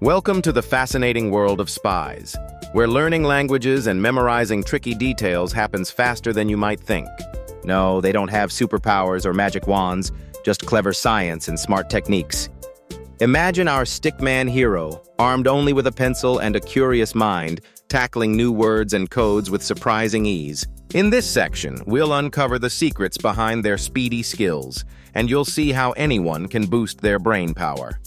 Welcome to the fascinating world of spies, where learning languages and memorizing tricky details happens faster than you might think. No, they don't have superpowers or magic wands, just clever science and smart techniques. Imagine our stickman hero, armed only with a pencil and a curious mind, tackling new words and codes with surprising ease. In this section, we'll uncover the secrets behind their speedy skills, and you'll see how anyone can boost their brain power.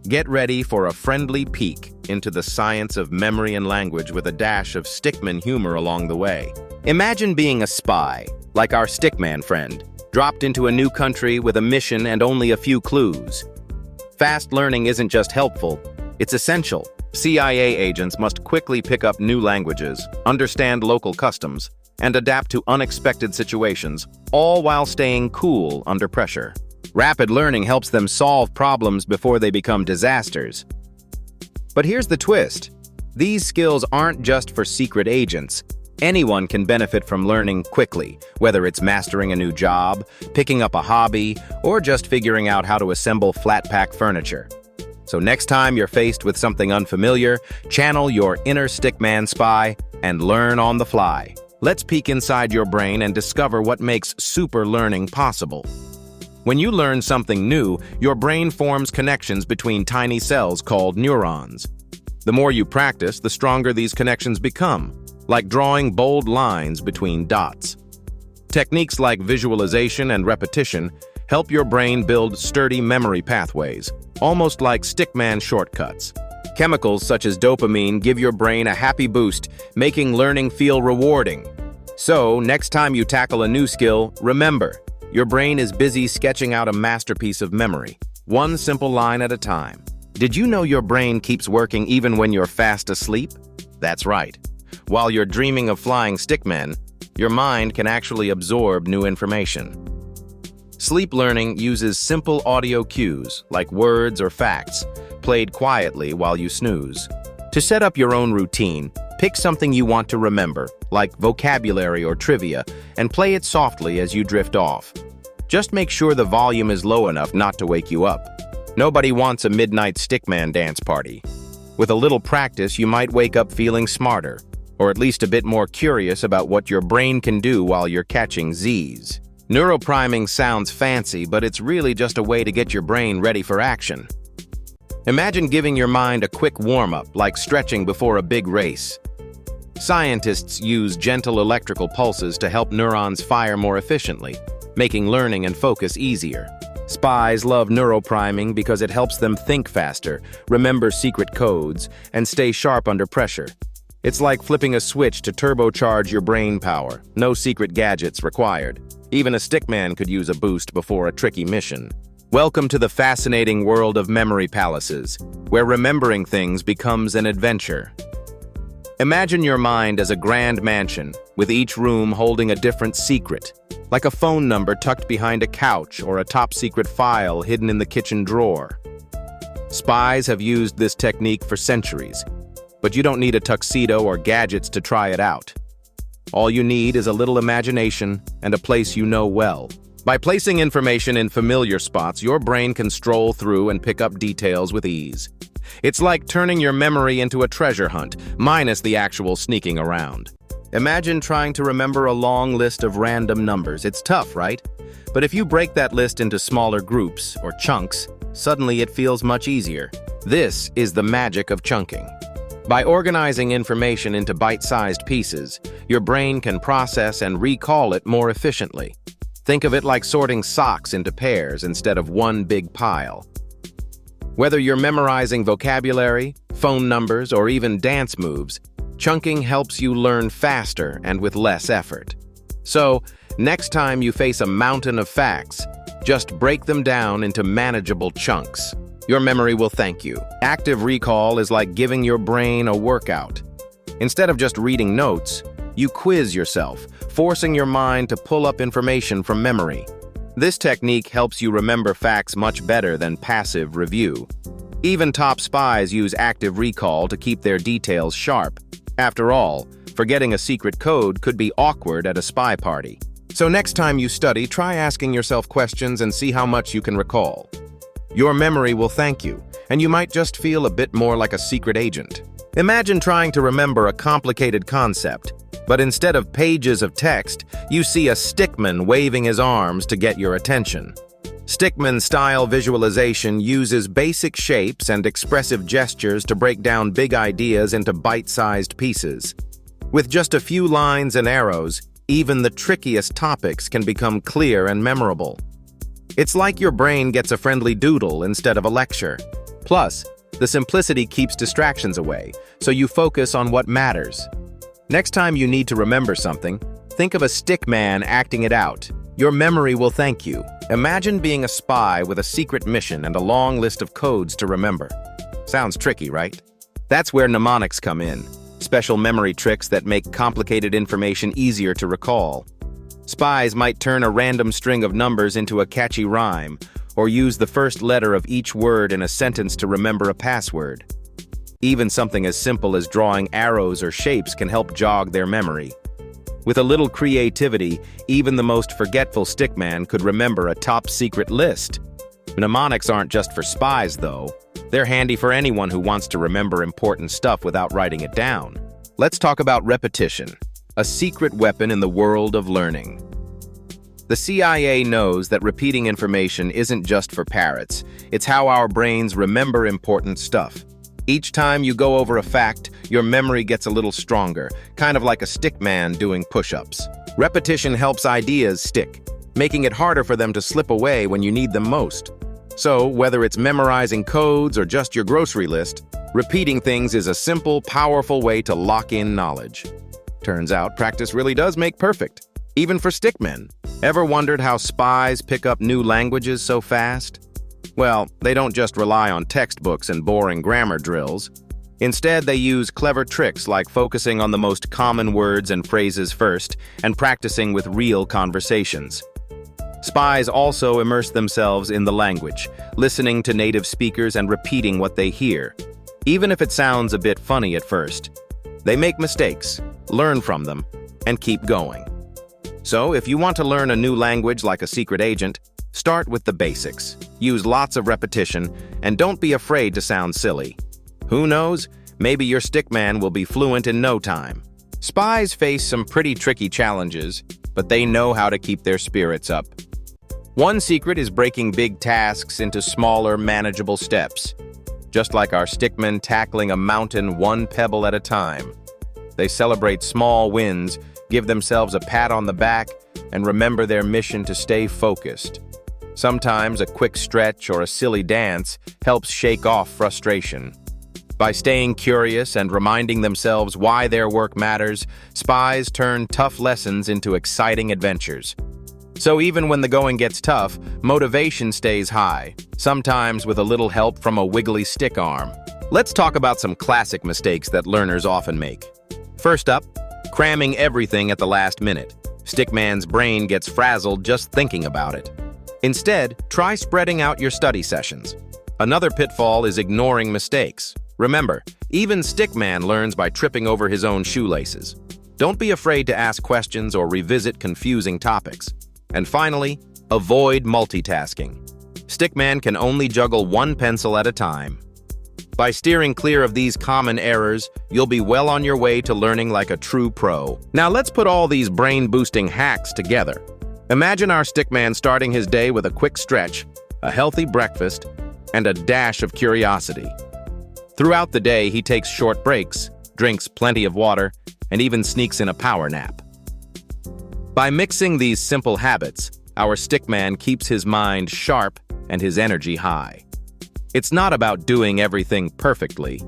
Get ready for a friendly peek into the science of memory and language with a dash of stickman humor along the way. Imagine being a spy, like our stickman friend, dropped into a new country with a mission and only a few clues. Fast learning isn't just helpful, it's essential. CIA agents must quickly pick up new languages, understand local customs, and adapt to unexpected situations, all while staying cool under pressure. Rapid learning helps them solve problems before they become disasters. But here's the twist. These skills aren't just for secret agents. Anyone can benefit from learning quickly, whether it's mastering a new job, picking up a hobby, or just figuring out how to assemble flat-pack furniture. So next time you're faced with something unfamiliar, channel your inner stickman spy and learn on the fly. Let's peek inside your brain and discover what makes super learning possible. When you learn something new, your brain forms connections between tiny cells called neurons. The more you practice, the stronger these connections become, like drawing bold lines between dots. Techniques like visualization and repetition help your brain build sturdy memory pathways, almost like stickman shortcuts. Chemicals such as dopamine give your brain a happy boost, making learning feel rewarding. So, next time you tackle a new skill, remember, your brain is busy sketching out a masterpiece of memory, one simple line at a time. Did you know your brain keeps working even when you're fast asleep? That's right. While you're dreaming of flying stickmen, your mind can actually absorb new information. Sleep learning uses simple audio cues, like words or facts, played quietly while you snooze. To set up your own routine, pick something you want to remember, like vocabulary or trivia, and play it softly as you drift off. Just make sure the volume is low enough not to wake you up. Nobody wants a midnight stickman dance party. With a little practice, you might wake up feeling smarter, or at least a bit more curious about what your brain can do while you're catching Z's. Neuropriming sounds fancy, but it's really just a way to get your brain ready for action. Imagine giving your mind a quick warm-up, like stretching before a big race. Scientists use gentle electrical pulses to help neurons fire more efficiently, making learning and focus easier. Spies love neuropriming because it helps them think faster, remember secret codes, and stay sharp under pressure. It's like flipping a switch to turbocharge your brain power. No secret gadgets required. Even a stickman could use a boost before a tricky mission. Welcome to the fascinating world of memory palaces, where remembering things becomes an adventure. Imagine your mind as a grand mansion, with each room holding a different secret, like a phone number tucked behind a couch or a top-secret file hidden in the kitchen drawer. Spies have used this technique for centuries, but you don't need a tuxedo or gadgets to try it out. All you need is a little imagination and a place you know well. By placing information in familiar spots, your brain can stroll through and pick up details with ease. It's like turning your memory into a treasure hunt, minus the actual sneaking around. Imagine trying to remember a long list of random numbers. It's tough, right? But if you break that list into smaller groups, or chunks, suddenly it feels much easier. This is the magic of chunking. By organizing information into bite-sized pieces, your brain can process and recall it more efficiently. Think of it like sorting socks into pairs instead of one big pile. Whether you're memorizing vocabulary, phone numbers, or even dance moves, chunking helps you learn faster and with less effort. So, next time you face a mountain of facts, just break them down into manageable chunks. Your memory will thank you. Active recall is like giving your brain a workout. Instead of just reading notes, you quiz yourself, forcing your mind to pull up information from memory. This technique helps you remember facts much better than passive review. Even top spies use active recall to keep their details sharp. After all, forgetting a secret code could be awkward at a spy party. So next time you study, try asking yourself questions and see how much you can recall. Your memory will thank you, and you might just feel a bit more like a secret agent. Imagine trying to remember a complicated concept, but instead of pages of text, you see a stickman waving his arms to get your attention. Stickman-style visualization uses basic shapes and expressive gestures to break down big ideas into bite-sized pieces. With just a few lines and arrows, even the trickiest topics can become clear and memorable. It's like your brain gets a friendly doodle instead of a lecture. Plus, the simplicity keeps distractions away, so you focus on what matters. Next time you need to remember something, think of a stickman acting it out. Your memory will thank you. Imagine being a spy with a secret mission and a long list of codes to remember. Sounds tricky, right? That's where mnemonics come in. Special memory tricks that make complicated information easier to recall. Spies might turn a random string of numbers into a catchy rhyme, or use the first letter of each word in a sentence to remember a password. Even something as simple as drawing arrows or shapes can help jog their memory. With a little creativity, even the most forgetful stickman could remember a top-secret list. Mnemonics aren't just for spies, though. They're handy for anyone who wants to remember important stuff without writing it down. Let's talk about repetition, a secret weapon in the world of learning. The CIA knows that repeating information isn't just for parrots. It's how our brains remember important stuff. Each time you go over a fact, your memory gets a little stronger, kind of like a stickman doing push-ups. Repetition helps ideas stick, making it harder for them to slip away when you need them most. So, whether it's memorizing codes or just your grocery list, repeating things is a simple, powerful way to lock in knowledge. Turns out, practice really does make perfect, even for stickmen. Ever wondered how spies pick up new languages so fast? Well, they don't just rely on textbooks and boring grammar drills. Instead, they use clever tricks like focusing on the most common words and phrases first and practicing with real conversations. Spies also immerse themselves in the language, listening to native speakers and repeating what they hear. Even if it sounds a bit funny at first, they make mistakes, learn from them, and keep going. So, if you want to learn a new language like a secret agent, start with the basics. Use lots of repetition, and don't be afraid to sound silly. Who knows? Maybe your stickman will be fluent in no time. Spies face some pretty tricky challenges, but they know how to keep their spirits up. One secret is breaking big tasks into smaller, manageable steps. Just like our stickmen tackling a mountain one pebble at a time. They celebrate small wins, give themselves a pat on the back, and remember their mission to stay focused. Sometimes a quick stretch or a silly dance helps shake off frustration. By staying curious and reminding themselves why their work matters, spies turn tough lessons into exciting adventures. So even when the going gets tough, motivation stays high, sometimes with a little help from a wiggly stick arm. Let's talk about some classic mistakes that learners often make. First up, cramming everything at the last minute. Stickman's brain gets frazzled just thinking about it. Instead, try spreading out your study sessions. Another pitfall is ignoring mistakes. Remember, even stickman learns by tripping over his own shoelaces. Don't be afraid to ask questions or revisit confusing topics. And finally, avoid multitasking. Stickman can only juggle one pencil at a time. By steering clear of these common errors, you'll be well on your way to learning like a true pro. Now let's put all these brain-boosting hacks together. Imagine our stickman starting his day with a quick stretch, a healthy breakfast, and a dash of curiosity. Throughout the day, he takes short breaks, drinks plenty of water, and even sneaks in a power nap. By mixing these simple habits, our stickman keeps his mind sharp and his energy high. It's not about doing everything perfectly.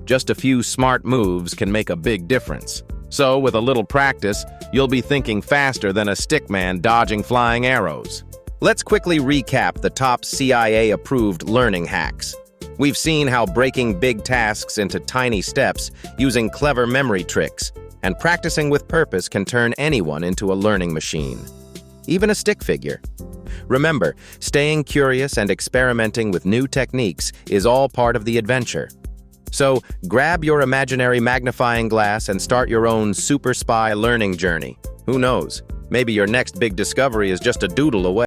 Just a few smart moves can make a big difference. So, with a little practice, you'll be thinking faster than a stickman dodging flying arrows. Let's quickly recap the top CIA-approved learning hacks. We've seen how breaking big tasks into tiny steps using clever memory tricks and practicing with purpose can turn anyone into a learning machine, even a stick figure. Remember, staying curious and experimenting with new techniques is all part of the adventure. So, grab your imaginary magnifying glass and start your own super spy learning journey. Who knows? Maybe your next big discovery is just a doodle away.